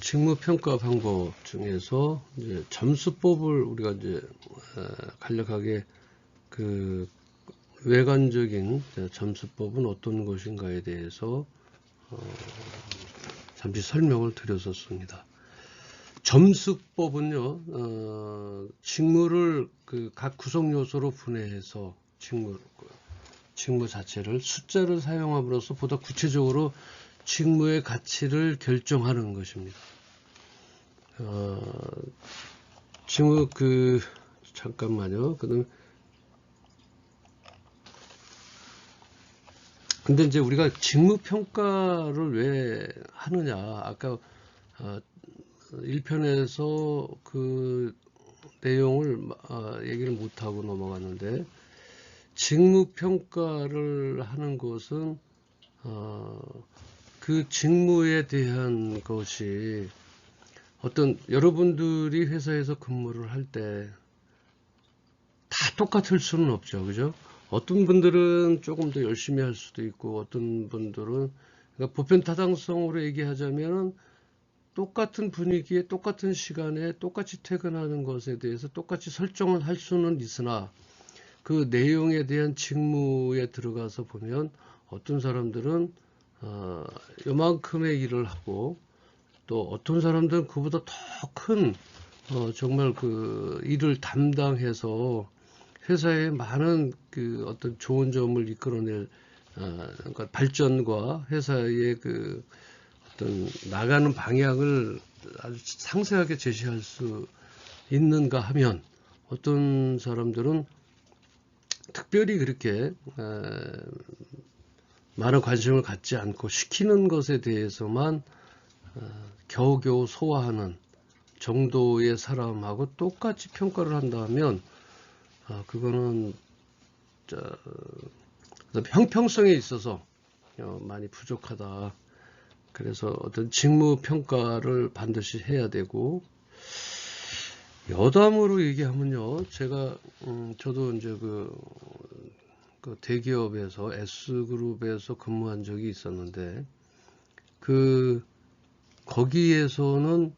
직무평가 방법 중에서 이제 점수법을 우리가 이제 간략하게 그 외관적인 점수법은 어떤 것인가에 대해서 잠시 설명을 드렸었습니다. 점수법은요, 직무를 그 각 구성 요소로 분해해서 직무 자체를 숫자를 사용함으로써 보다 구체적으로 직무의 가치를 결정하는 것입니다. 직무 잠깐만요. 근데 이제 우리가 직무 평가를 왜 하느냐? 아까 1편에서 그 내용을 얘기를 못하고 넘어갔는데, 직무 평가를 하는 것은 그 직무에 대한 것이 어떤 여러분들이 회사에서 근무를 할 때 다 똑같을 수는 없죠. 그죠? 어떤 분들은 조금 더 열심히 할 수도 있고, 어떤 분들은, 그러니까 보편 타당성으로 얘기하자면 똑같은 분위기에 똑같은 시간에 똑같이 퇴근하는 것에 대해서 똑같이 설정을 할 수는 있으나, 그 내용에 대한 직무에 들어가서 보면 어떤 사람들은 요만큼의 일을 하고, 또 어떤 사람들은 그보다 더 큰 정말 그 일을 담당해서 회사에 많은 그 어떤 좋은 점을 이끌어낼 그러니까 발전과 회사의 그 어떤 나가는 방향을 아주 상세하게 제시할 수 있는가 하면, 어떤 사람들은 특별히 그렇게 많은 관심을 갖지 않고 시키는 것에 대해서만 겨우겨우 소화하는 정도의 사람하고 똑같이 평가를 한다면 그거는 형평성에 있어서 많이 부족하다. 그래서 어떤 직무 평가를 반드시 해야 되고, 여담으로 얘기하면요, 제가 저도 이제 그 대기업에서 S그룹에서 근무한 적이 있었는데, 거기에서는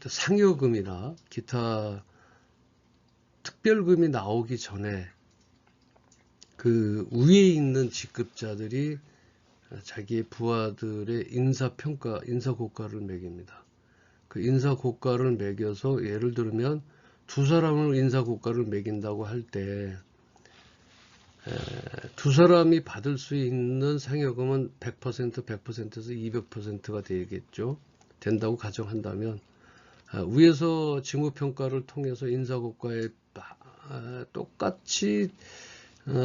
상여금이나 기타 특별금이 나오기 전에 그 위에 있는 직급자들이 자기의 부하들의 인사고과를 매깁니다. 그 인사고과를 매겨서, 예를 들면 두 사람을 인사고과를 매긴다고 할 때, 두 사람이 받을 수 있는 상여금은 100%, 100%에서 200%가 되겠죠. 된다고 가정한다면, 위에서 직무평가를 통해서 인사고과에 똑같이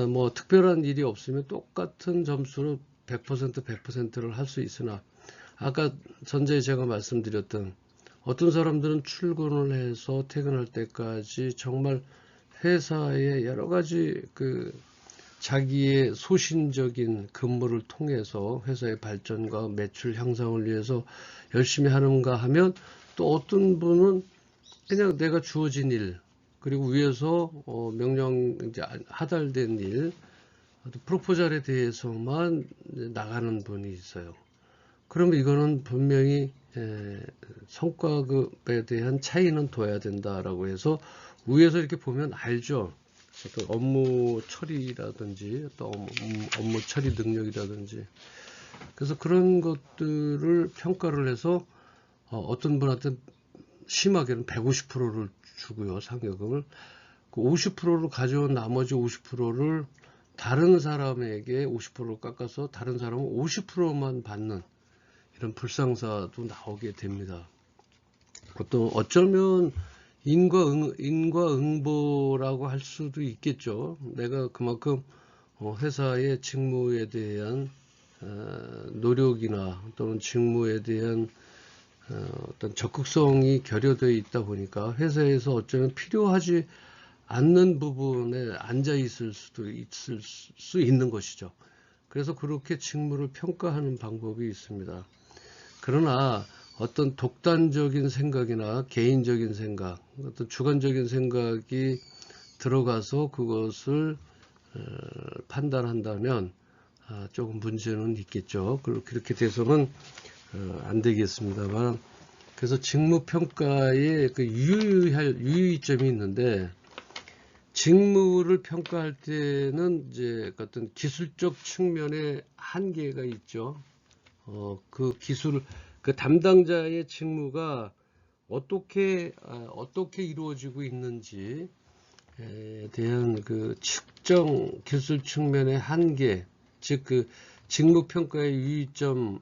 뭐 특별한 일이 없으면 똑같은 점수로 100%, 100%를 할 수 있으나, 아까 전자에 제가 말씀드렸던 어떤 사람들은 출근을 해서 퇴근할 때까지 정말 회사의 여러 가지 자기의 소신적인 근무를 통해서 회사의 발전과 매출 향상을 위해서 열심히 하는가 하면, 또 어떤 분은 그냥 내가 주어진 일, 그리고 위에서 명령 이제 하달된 일, 프로포절에 대해서만 나가는 분이 있어요. 그러면 이거는 분명히 성과급에 대한 차이는 둬야 된다라고 해서, 위에서 이렇게 보면 알죠. 어떤 업무 처리라든지 또 업무 처리 능력이라든지. 그래서 그런 것들을 평가를 해서 어떤 분한테 심하게는 150%를 주고요, 상여금을. 그 50%를 가져온 나머지 50%를 다른 사람에게 50%를 깎아서 다른 사람은 50%만 받는 이런 불상사도 나오게 됩니다. 또 어쩌면 인과응보라고 할 수도 있겠죠. 내가 그만큼 회사의 직무에 대한 노력이나 또는 직무에 대한 어떤 적극성이 결여되어 있다 보니까 회사에서 어쩌면 필요하지 않는 부분에 앉아 있을 수도 있을 수 있는 것이죠. 그래서 그렇게 직무를 평가하는 방법이 있습니다. 그러나 어떤 독단적인 생각이나 개인적인 생각, 어떤 주관적인 생각이 들어가서 그것을 판단한다면 조금 문제는 있겠죠. 그렇게 돼서는 안 되겠습니다만, 그래서 직무평가에 그 유의점이 있는데, 직무를 평가할 때는 이제 어떤 기술적 측면의 한계가 있죠. 그 담당자의 직무가 어떻게 이루어지고 있는지에 대한 그 측정 기술 측면의 한계, 즉 그 직무평가의 유의점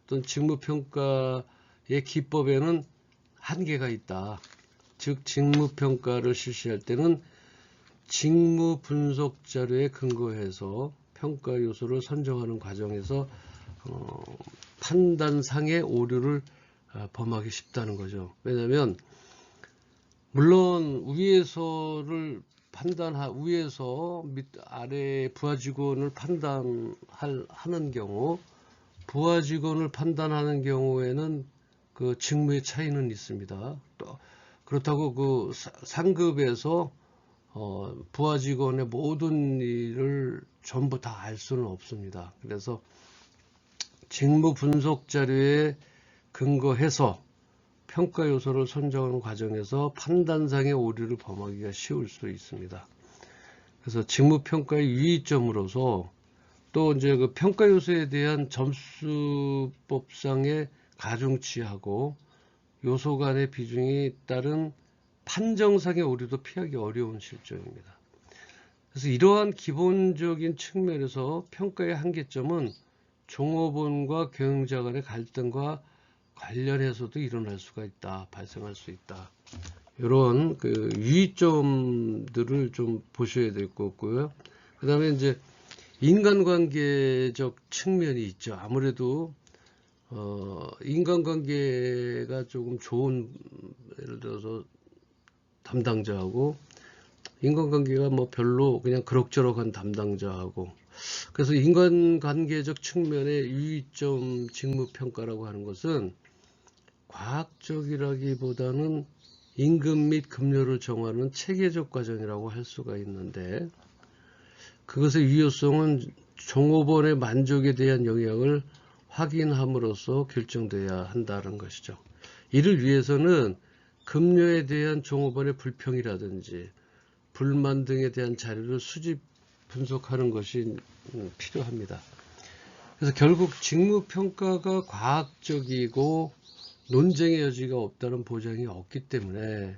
또는 직무평가의 기법에는 한계가 있다. 즉 직무평가를 실시할 때는 직무 분석 자료에 근거해서 평가 요소를 선정하는 과정에서 판단상의 오류를 범하기 쉽다는 거죠. 왜냐하면 물론 위에서 밑 아래 부하 직원을 판단하는 경우, 부하 직원을 판단하는 경우에는 그 직무의 차이는 있습니다. 또 그렇다고 그 상급에서 부하 직원의 모든 일을 전부 다 알 수는 없습니다. 그래서 직무 분석 자료에 근거해서 평가 요소를 선정하는 과정에서 판단상의 오류를 범하기가 쉬울 수 있습니다. 그래서 직무 평가의 유의점으로서 또 이제 그 평가 요소에 대한 점수법상의 가중치하고 요소 간의 비중이 따른 판정상의 오류도 피하기 어려운 실정입니다. 그래서 이러한 기본적인 측면에서 평가의 한계점은 종업원과 경영자 간의 갈등과 관련해서도 일어날 수가 있다, 발생할 수 있다. 이런 그 유의점들을 좀 보셔야 될 것 같고요. 그 다음에 이제 인간관계적 측면이 있죠. 아무래도 인간관계가 조금 좋은, 예를 들어서 담당자하고 인간관계가 뭐 별로 그냥 그럭저럭한 담당자하고, 그래서 인간관계적 측면의 유의점 직무평가라고 하는 것은 과학적이라기보다는 임금 및 급료를 정하는 체계적 과정이라고 할 수가 있는데, 그것의 유효성은 종업원의 만족에 대한 영향을 확인함으로써 결정돼야 한다는 것이죠. 이를 위해서는 급료에 대한 종업원의 불평이라든지 불만 등에 대한 자료를 수집 분석하는 것이 필요합니다. 그래서 결국 직무평가가 과학적이고 논쟁의 여지가 없다는 보장이 없기 때문에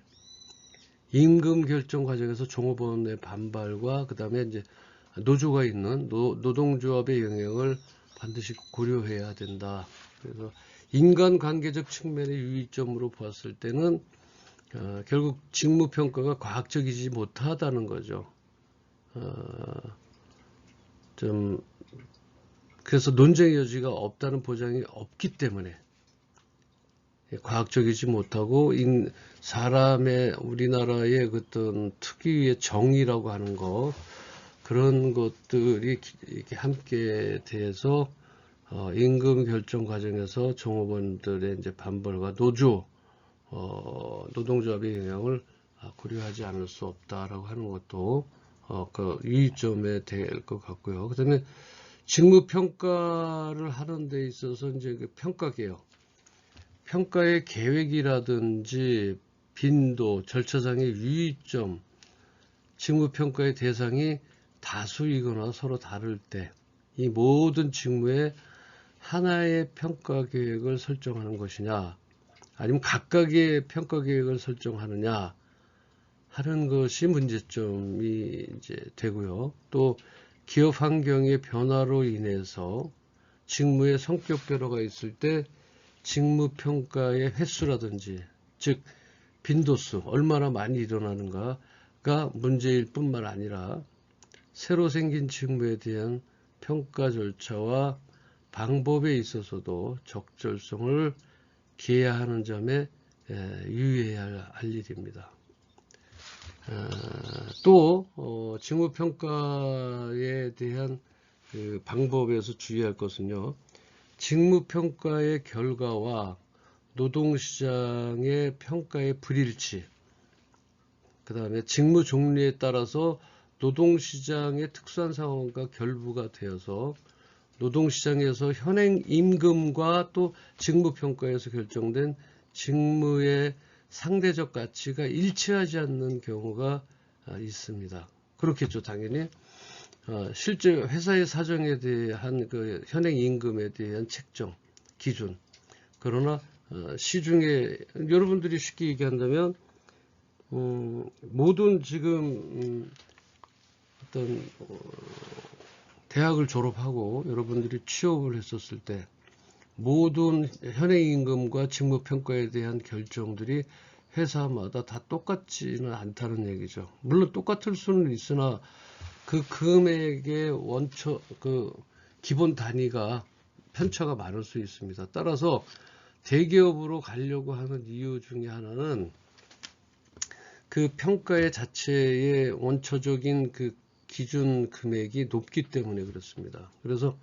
임금 결정 과정에서 종업원의 반발과 그 다음에 이제 노조가 있는 노동조합의 영향을 반드시 고려해야 된다. 그래서 인간관계적 측면의 유의점으로 보았을 때는 결국 직무평가가 과학적이지 못하다는 거죠. 그래서 논쟁의 여지가 없다는 보장이 없기 때문에 과학적이지 못하고 사람의 우리나라의 어떤 특유의 정의라고 하는 거, 그런 것들이 이렇게 함께 돼서 임금 결정 과정에서 종업원들의 이제 반발과 노동조합의 영향을 고려하지 않을 수 없다라고 하는 것도 그 유의점에 될 것 같고요. 그다음에 직무평가를 하는 데 있어서 이제 그 평가의 계획이라든지 빈도, 절차상의 유의점, 직무평가의 대상이 다수이거나 서로 다를 때 이 모든 직무에 하나의 평가 계획을 설정하는 것이냐, 아니면 각각의 평가 계획을 설정하느냐 하는 것이 문제점이 이제 되고요. 또 기업 환경의 변화로 인해서 직무의 성격 변화가 있을 때 직무평가의 횟수라든지, 즉 빈도수, 얼마나 많이 일어나는가가 문제일 뿐만 아니라 새로 생긴 직무에 대한 평가 절차와 방법에 있어서도 적절성을 기해야 하는 점에 유의해야 할 일입니다. 또 직무평가에 대한 그 방법에서 주의할 것은요, 직무평가의 결과와 노동시장의 평가의 불일치, 그 다음에 직무 종류에 따라서 노동시장의 특수한 상황과 결부가 되어서 노동시장에서 현행 임금과 또 직무평가에서 결정된 직무의 상대적 가치가 일치하지 않는 경우가 있습니다. 그렇겠죠, 당연히. 실제 회사의 사정에 대한 그 현행 임금에 대한 책정 기준. 그러나 시중에 여러분들이 쉽게 얘기한다면 모든 지금 어떤 대학을 졸업하고 여러분들이 취업을 했었을 때 모든 현행 임금과 직무평가에 대한 결정들이 회사마다 다 똑같지는 않다는 얘기죠. 물론 똑같을 수는 있으나 그 금액의 원초 그 기본 단위가 편차가 많을 수 있습니다. 따라서 대기업으로 가려고 하는 이유 중에 하나는 그 평가의 자체의 원초적인 그 기준 금액이 높기 때문에 그렇습니다. 그래서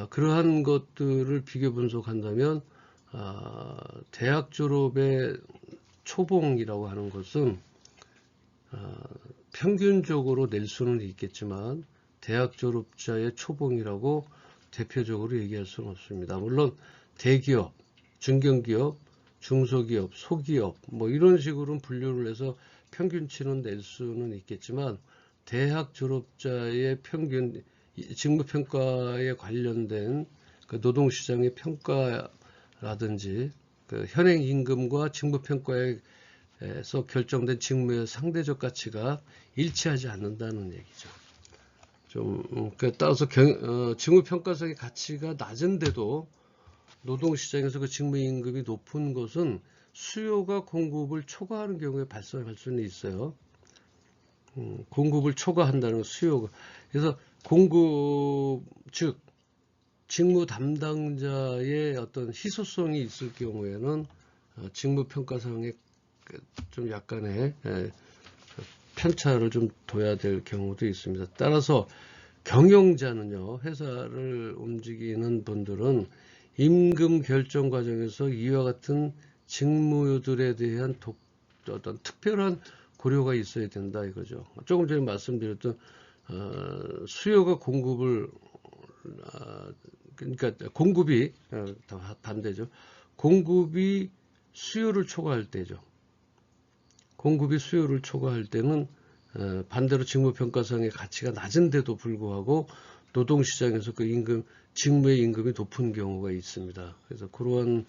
그러한 것들을 비교 분석한다면 대학 졸업의 초봉이라고 하는 것은 평균적으로 낼 수는 있겠지만 대학 졸업자의 초봉이라고 대표적으로 얘기할 수는 없습니다. 물론 대기업, 중견기업, 중소기업, 소기업 뭐 이런 식으로 분류를 해서 평균치는 낼 수는 있겠지만 대학 졸업자의 평균 직무평가에 관련된 그 노동시장의 평가라든지 그 현행 임금과 직무평가에서 결정된 직무의 상대적 가치가 일치하지 않는다는 얘기죠. 따라서 직무평가상의 가치가 낮은데도 노동시장에서 그 직무임금이 높은 것은 수요가 공급을 초과하는 경우에 발생할 수는 있어요. 공급을 초과한다는 수요가. 그래서 공급, 즉, 직무 담당자의 어떤 희소성이 있을 경우에는 직무평가상에 좀 약간의 편차를 좀 둬야 될 경우도 있습니다. 따라서 경영자는요, 회사를 움직이는 분들은 임금 결정 과정에서 이와 같은 직무들에 대한 어떤 특별한 고려가 있어야 된다 이거죠. 조금 전에 말씀드렸던 수요가 공급을 그러니까 공급이 반대죠. 공급이 수요를 초과할 때죠. 공급이 수요를 초과할 때는 반대로 직무평가상의 가치가 낮은데도 불구하고 노동시장에서 그 임금, 직무의 임금이 높은 경우가 있습니다. 그래서 그러한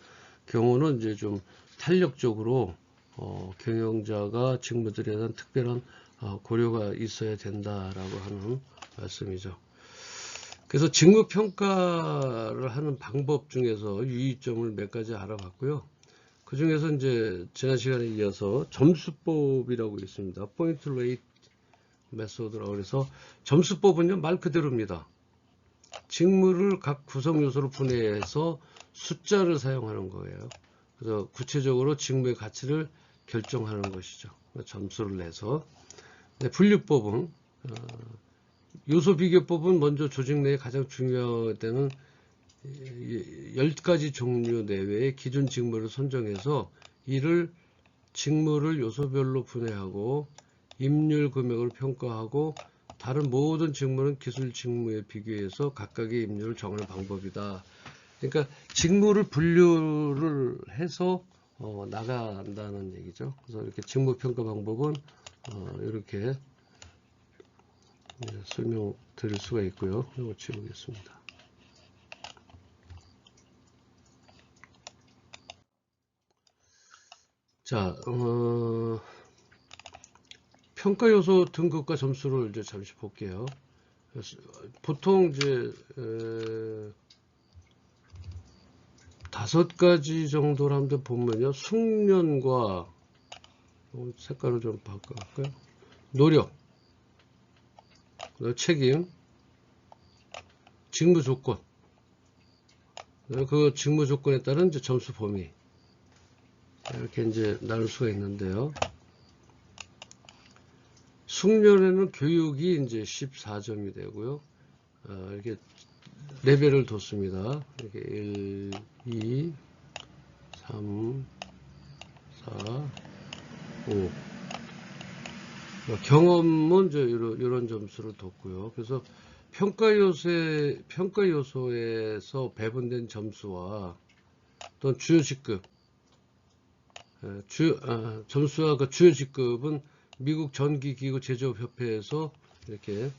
경우는 이제 좀 탄력적으로 경영자가 직무들에 대한 특별한 고려가 있어야 된다라고 하는 말씀이죠. 그래서 직무평가를 하는 방법 중에서 유의점을 몇 가지 알아봤고요. 그 중에서 이제 지난 시간에 이어서 점수법이라고 있습니다. 포인트 레이트 메소드라고 해서 점수법은요 말 그대로입니다. 직무를 각 구성 요소로 분해해서 숫자를 사용하는 거예요. 그래서 구체적으로 직무의 가치를 결정하는 것이죠. 점수를 내서. 분류법은 요소 비교법은 먼저 조직 내에 가장 중요하다는 10가지 종류 내외의 기준 직무를 선정해서 이를 직무를 요소별로 분해하고 임률 금액을 평가하고 다른 모든 직무는 기술 직무에 비교해서 각각의 임률을 정하는 방법이다. 그러니까 직무를 분류를 해서 나간다는 얘기죠. 그래서 이렇게 직무 평가 방법은 이렇게 설명드릴 수가 있고요. 이거 지우겠습니다. 자, 평가 요소 등급과 점수를 이제 잠시 볼게요. 보통 이제 5가지 정도로 한번 보면요. 숙련과 색깔을 좀 바꿔볼까요? 노력, 책임, 직무 조건, 그 직무 조건에 따른 이제 점수 범위 이렇게 이제 나눌 수가 있는데요. 숙련에는 교육이 이제 14점이 되고요. 이렇게 레벨을 뒀습니다. 이렇게 1, 2, 3, 4, 5. 경험은 이제 이런 점수를 뒀고요. 그래서 평가 요소에서 배분된 점수와 또 주요 직급, 점수와 그 주요 직급은 미국 전기기구 제조업협회에서 이렇게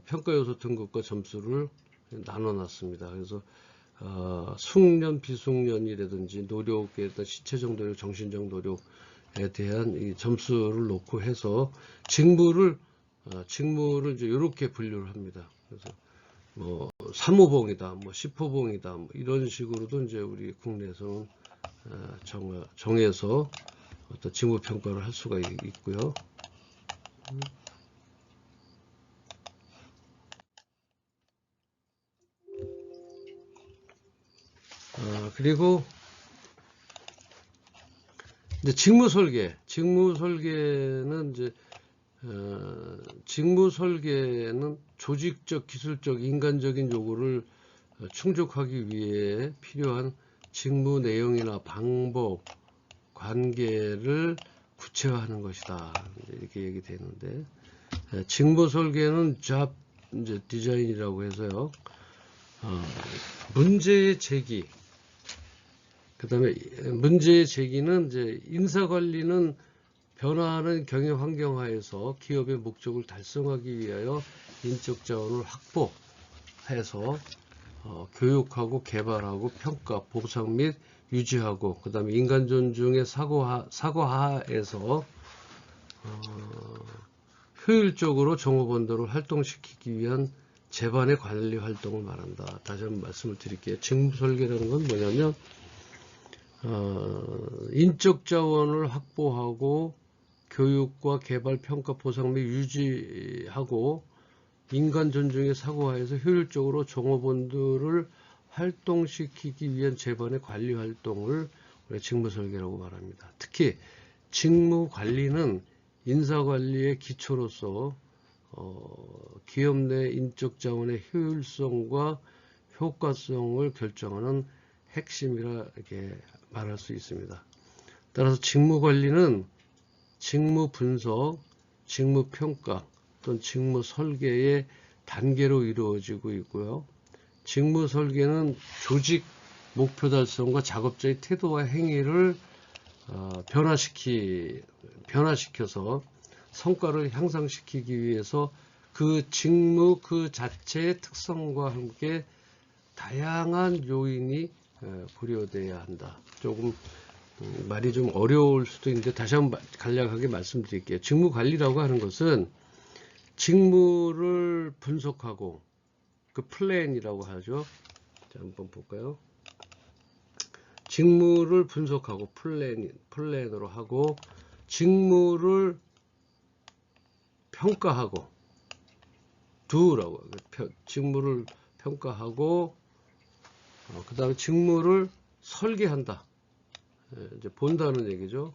평가 요소 등급과 점수를 나눠놨습니다. 그래서 숙련, 비숙련이라든지 노력에 대한 신체적 노력, 정신적 노력에 대한 이 점수를 놓고 해서 직무를 이제 이렇게 분류를 합니다. 그래서 뭐 3호봉이다, 뭐 10호봉이다, 뭐 이런 식으로도 이제 우리 국내에서는 정해서 어떤 직무 평가를 할 수가 있고요. 그리고 이제 직무 설계는 이제 직무 설계는 조직적, 기술적, 인간적인 요구를 충족하기 위해 필요한 직무 내용이나 방법, 관계를 구체화하는 것이다. 이렇게 얘기되는데, 직무 설계는 잡 이제 디자인이라고 해서요. 문제의 제기, 그다음에 문제의 제기는 이제 인사관리는 변화하는 경영 환경 하에서 기업의 목적을 달성하기 위하여 인적 자원을 확보해서 교육하고 개발하고 평가, 보상 및 유지하고 그다음에 인간 존중의 사고하에서 효율적으로 종업원들을 활동시키기 위한 제반의 관리 활동을 말한다. 다시 한번 말씀을 드릴게요. 직무 설계라는 건 뭐냐면 인적 자원을 확보하고 교육과 개발, 평가, 보상 및 유지하고 인간 존중의 사고하에서 효율적으로 종업원들을 활동시키기 위한 제반의 관리 활동을 우리가 직무 설계라고 말합니다. 특히 직무 관리는 인사관리의 기초로서 기업 내 인적 자원의 효율성과 효과성을 결정하는 핵심이라 이렇게 말할 수 있습니다. 따라서 직무 관리는 직무 분석, 직무 평가 또는 직무 설계의 단계로 이루어지고 있고요. 직무 설계는 조직 목표 달성과 작업자의 태도와 행위를 변화시켜서 성과를 향상시키기 위해서 그 직무 그 자체의 특성과 함께 다양한 요인이 고려돼야 한다. 조금 말이 좀 어려울 수도 있는데 다시 한번 간략하게 말씀드릴게요. 직무 관리라고 하는 것은 직무를 분석하고 그 플랜이라고 하죠. 자, 한번 볼까요? 직무를 분석하고 플랜으로 하고 직무를 평가하고 직무를 평가하고 그 다음에 직무를 설계한다. 이제 본다는 얘기죠.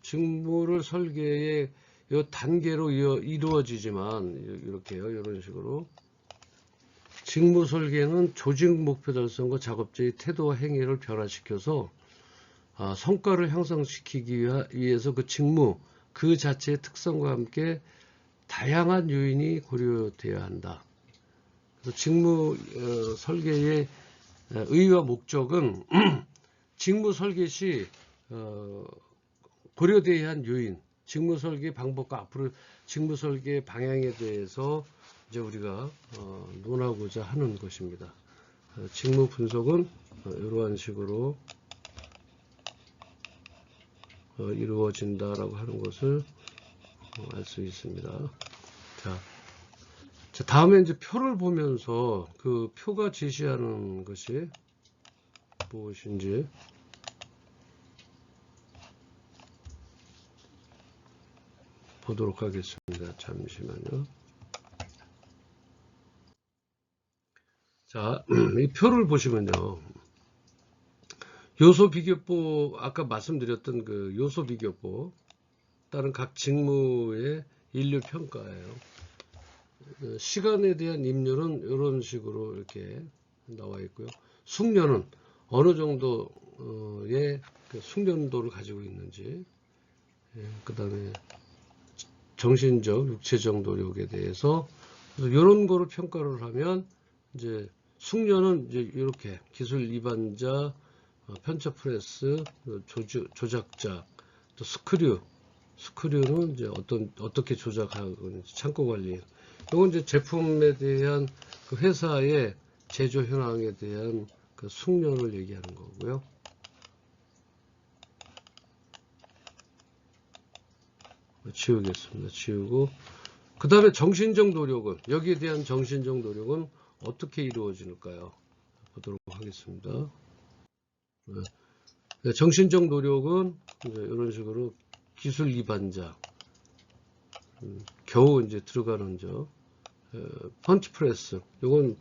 직무를 설계의 이 단계로 이루어지지만 이렇게요. 이런 식으로 직무 설계는 조직 목표 달성과 작업자의 태도와 행위를 변화시켜서 성과를 향상시키기 위해서 그 직무 그 자체의 특성과 함께 다양한 요인이 고려돼야 한다. 그래서 직무 설계의 의의와 목적은 직무 설계 시 고려돼야 한 요인, 직무 설계 방법과 앞으로 직무 설계 방향에 대해서 이제 우리가 논하고자 하는 것입니다. 직무 분석은 이러한 식으로 이루어진다라고 하는 것을 알 수 있습니다. 자, 다음에 이제 표를 보면서 그 표가 제시하는 것이 무엇인지 보도록 하겠습니다. 잠시만요. 자, 이 표를 보시면요. 요소 비교법, 아까 말씀드렸던 그 요소 비교법, 따른 각 직무의 인류 평가예요. 시간에 대한 임률은 이런 식으로 이렇게 나와 있고요. 숙련은 어느 정도의 그 숙련도를 가지고 있는지, 그 다음에 정신적, 육체적 노력에 대해서 이런 거를 평가를 하면 이제 숙련은 이제 이렇게 기술 위반자, 편차 프레스, 조작자, 또 스크류는 이제 어떻게 조작하고 창고 관리. 이건 이제 제품에 대한 그 회사의 제조 현황에 대한 그 숙련을 얘기하는 거고요. 지우겠습니다. 지우고. 그 다음에 정신적 노력은, 여기에 대한 정신적 노력은 어떻게 이루어질까요? 보도록 하겠습니다. 네, 정신적 노력은 이제 이런 식으로 기술 위반자, 겨우 이제 들어가는 펀치 프레스. 이건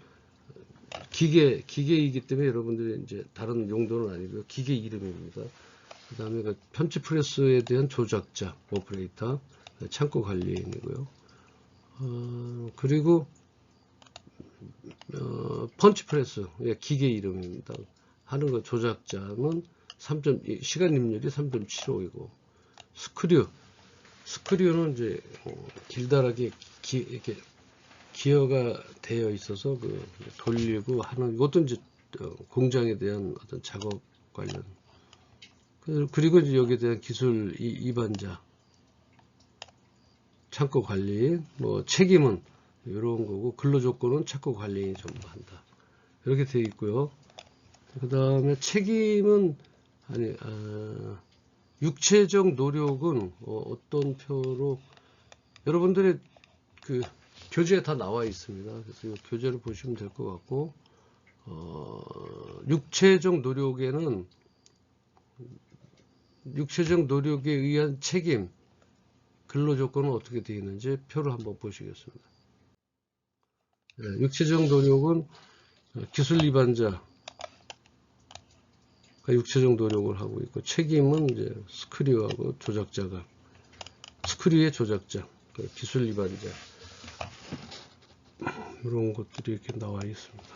기계이기 때문에 여러분들이 이제 다른 용도는 아니고요. 기계 이름입니다. 그 다음에 그 펀치 프레스에 대한 조작자, 오퍼레이터, 창고 관리인이고요. 그리고 펀치 프레스, 기계 이름입니다. 하는 거 조작자는 시간 입력이 3.75이고, 스크류는 이제 길다랗게 이렇게 기어가 되어 있어서 돌리고 하는 이것도 이제 공장에 대한 어떤 작업 관련. 그리고 이제 여기에 대한 기술 위반자, 창고 관리, 뭐 책임은 이런 거고, 근로 조건은 창고 관리인이 전부 한다. 이렇게 되어 있고요. 그 다음에 책임은 육체적 노력은 어떤 표로 여러분들의 그 교재에 다 나와 있습니다. 그래서 이 교재를 보시면 될 것 같고, 육체적 노력에는 육체적 노력에 의한 책임, 근로 조건은 어떻게 되어 있는지 표를 한번 보시겠습니다. 네, 육체적 노력은 기술 위반자 육체적 노력을 하고 있고, 책임은 이제 스크류하고 조작자가, 스크류의 조작자, 기술 위반자, 이런 것들이 이렇게 나와 있습니다.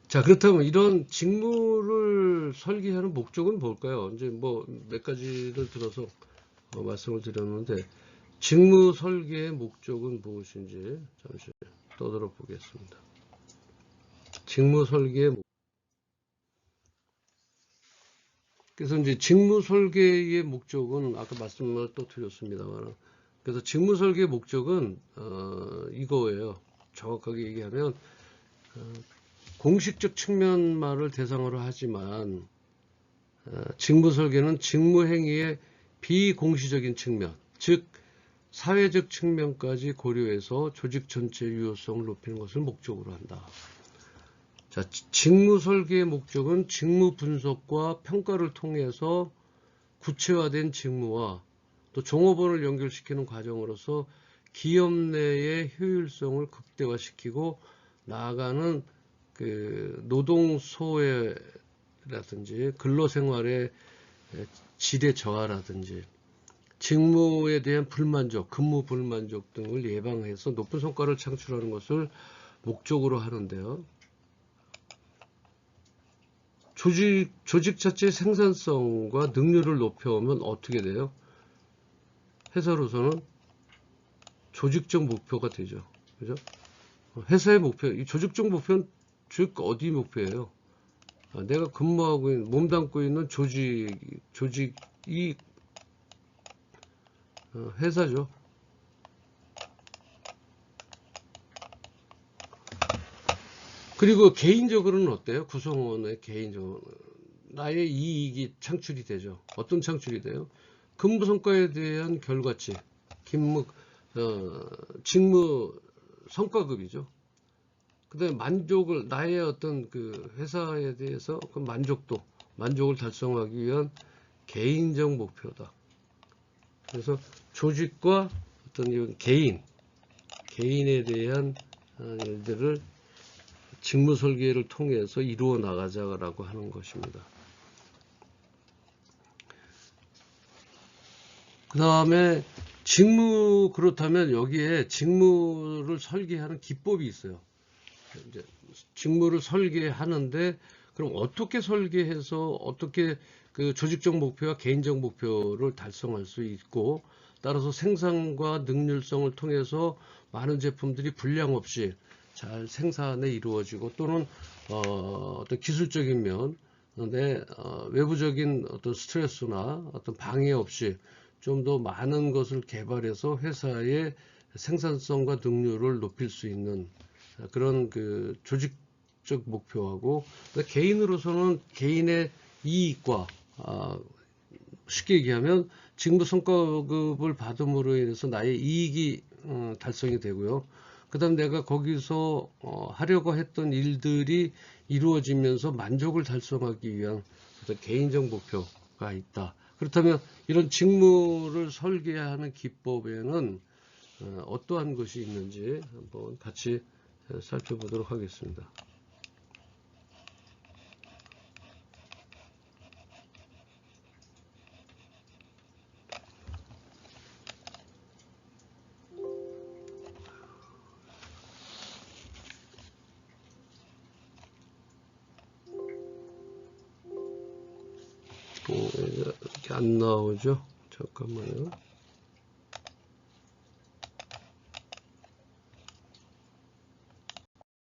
자, 그렇다면 이런 직무를 설계하는 목적은 뭘까요? 이제 뭐 몇 가지를 들어서 말씀을 드렸는데, 직무 설계의 목적은 무엇인지 잠시 떠들어 보겠습니다. 직무 설계의 목적. 그래서 이제 직무 설계의 목적은 아까 말씀을 또 드렸습니다만, 그래서 직무 설계의 목적은 이거예요. 정확하게 얘기하면 공식적 측면만을 대상으로 하지만 직무 설계는 직무 행위의 비공시적인 측면, 즉 사회적 측면까지 고려해서 조직 전체 유효성을 높이는 것을 목적으로 한다. 자, 직무 설계의 목적은 직무 분석과 평가를 통해서 구체화된 직무와 또 종업원을 연결시키는 과정으로서 기업 내의 효율성을 극대화시키고 나아가는 그 노동 소외라든지 근로생활의 질의 저하라든지 직무에 대한 불만족, 근무 불만족 등을 예방해서 높은 성과를 창출하는 것을 목적으로 하는데요. 조직 자체의 생산성과 능률을 높여오면 어떻게 돼요? 회사로서는 조직적 목표가 되죠. 그죠? 회사의 목표, 이 조직적 목표는 즉 어디 목표예요? 내가 근무하고 있는, 몸담고 있는 조직이 회사죠. 그리고 개인적으로는 어때요? 구성원의 개인적으로 나의 이익이 창출이 되죠. 어떤 창출이 돼요? 근무 성과에 대한 결과치, 직무 성과급이죠. 그다음에 만족을 나의 어떤 그 회사에 대해서 그 만족을 달성하기 위한 개인적 목표다. 그래서 조직과 어떤 개인에 대한 일들을 직무 설계를 통해서 이루어 나가자라고 하는 것입니다. 그 다음에 그렇다면 여기에 직무를 설계하는 기법이 있어요. 이제 직무를 설계하는데 그럼 어떻게 설계해서 어떻게 그 조직적 목표와 개인적 목표를 달성할 수 있고 따라서 생산과 능률성을 통해서 많은 제품들이 불량 없이 잘 생산에 이루어지고 또는 어떤 기술적인 면, 외부적인 어떤 스트레스나 어떤 방해 없이 좀 더 많은 것을 개발해서 회사의 생산성과 능률을 높일 수 있는 그런 그 조직적 목표하고, 개인으로서는 개인의 이익과 쉽게 얘기하면 직무 성과급을 받음으로 인해서 나의 이익이 달성이 되고요. 그 다음 내가 거기서 하려고 했던 일들이 이루어지면서 만족을 달성하기 위한 어떤 개인적 목표가 있다. 그렇다면 이런 직무를 설계하는 기법에는 어떠한 것이 있는지 한번 같이 살펴보도록 하겠습니다. 이렇게 안 나오죠? 잠깐만요.